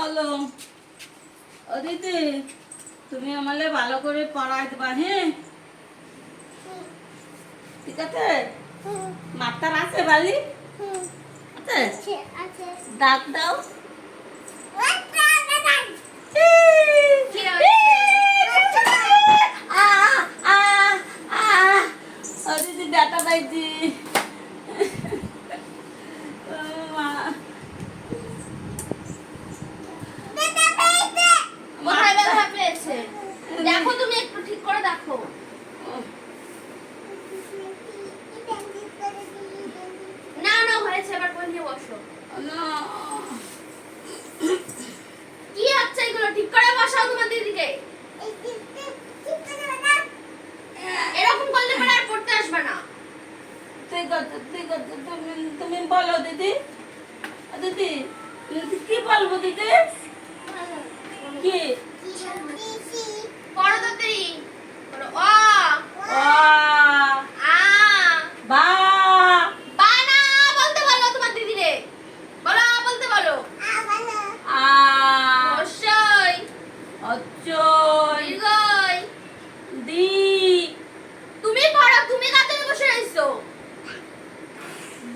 বলো। ও দিদি, তুমি আমাকে ভালো করে পড়াই দেবা, হ্যাঁ? ঠিক আছে? মাথার আছে বালি? আছে? দাগ দাও। কি হয়েছে? ও দিদি, ব্যথা পাইছি। ও মা। কোথায় ব্যথা পেয়েছে? দেখো, তুমি একটু ঠিক করে দেখো। না না, হয়েছে, এবার বই নিয়ে বসো। না। কি হচ্ছে এগুলো? ঠিক করে বসাও তোমার দিদিকে। এরকম করলে পরে আর পড়তে আসবে না। ঠিক আছে, ঠিক আছে, তুমি বলো দিদি। দিদি, কি বলবো দিদি? কি? পড়ো তাড়াতাড়ি। পড়ো। অ, আ, আ, বা, বা না বলতে বলো তোমার দিদিরে। বলো, আ বলতে বলো। আ, হর্ষই, অচ্চই, দীর্ঘই। দি, তুমি পড়ো, তুমি কাতে বসে রইছো।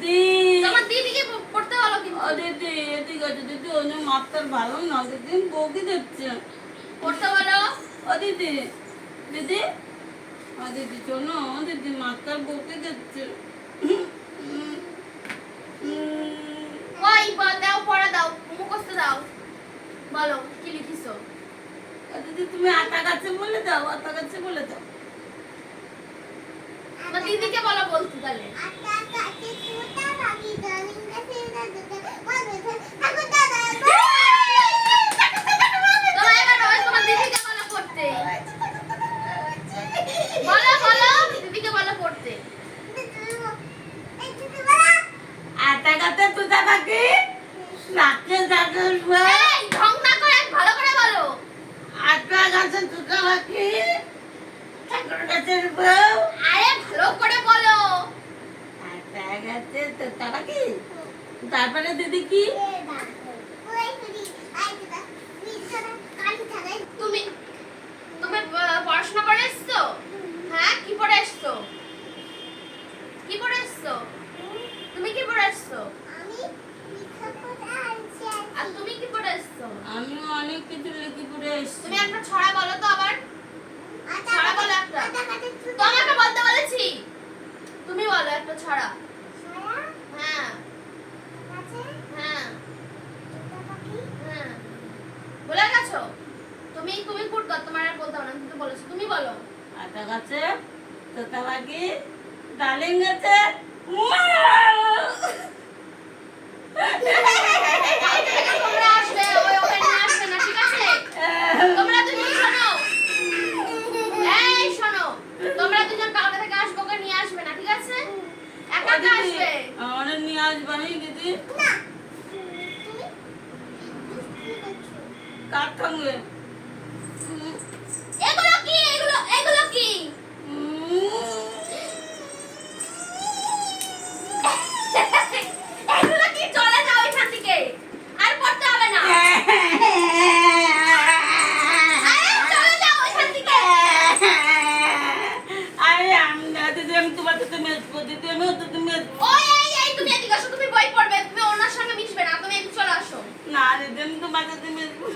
দি। তোমার দিদিকে পড়তে বলো কিন্তু। ও দিদি, ঠিক আছে দিদি, ওই মাথার ভালো না দিদি, বকি দিচ্ছে। পড়তে বলো। ও দিদি, দিদি, ও দিদি শোনো, দিদি মাথার বকে দিচ্ছে। ওই দাও, পড়া দাও, মুখস্থ দাও। বলো কি লিখিছো। দিদি তুমি আটা গাছে বলে দাও, আটা গাছে বলে দাও। তোমার দিদিকে বলো বলতে তাহলে। তোমার এবার ওই তোমার দিদিকে বলো পড়তে। বলো বলো, দিদিকে বলো পড়তে। আটা গাছে তুতা পাখি রাখে যাকে এই ঢং না করে ভালো করে বলো। আটা গাছে তুতা পাখি ঠাকুর গাছের বউ। আরে ভালো করে বলো। আটা গাছে তুতা পাখি। তারপরে দিদি কি? তুমি তুমি পড়াশোনা করে এসছো? হ্যাঁ, কি পড়ে এসছো? কি পড়ে এসছো? তুমি কি পড়ে এসছো? আর তুমি কি পড়ে এসছো? আমিও অনেক কিছু লিখি পড়ে এসছি। তুমি একটা ছড়া বলো তো আবার। ছড়া বলো একটা। তোমাকে বলতে বলেছি। তুমি বলো একটা ছড়া। হ্যাঁ হ্যাঁ হ্যাঁ, বলে গেছো? তুমি তুমি পড়তো, তোমার আর বলতে হবে না, তুমি তো বলেছো, তুমি বলো। আটা গাছে তোতা পাখি ডালিম গাছে তোমরা আসবে, ওখানে আসবে না, ঠিক আছে? তোমরা দুজন শোনো, এই শোনো, তোমরা দুজন কালকে থেকে আসবে, ওকে নিয়ে আসবে না, ঠিক আছে? একা একা আসবে। আমার নিয়ে আসবানি দিদি। কার সঙ্গে? এগুলো কি? এগুলো কি? এগুলো কি? চলে যাও এখান থেকে, আর পড়তে হবে না। আরে চলে যাও এখান থেকে। আরে আমি না দিদি, আমি তোমার সাথে মেশবো দিদি, আমি ওর সাথে মেশবো। ওই এই তুমি এদিকে আসো, তুমি বই পড়বে, তুমি ওনার সঙ্গে মিশবে না, তুমি এদিকে চলে আসো। না দিদি, আমি তোমার সাথে মেশবো।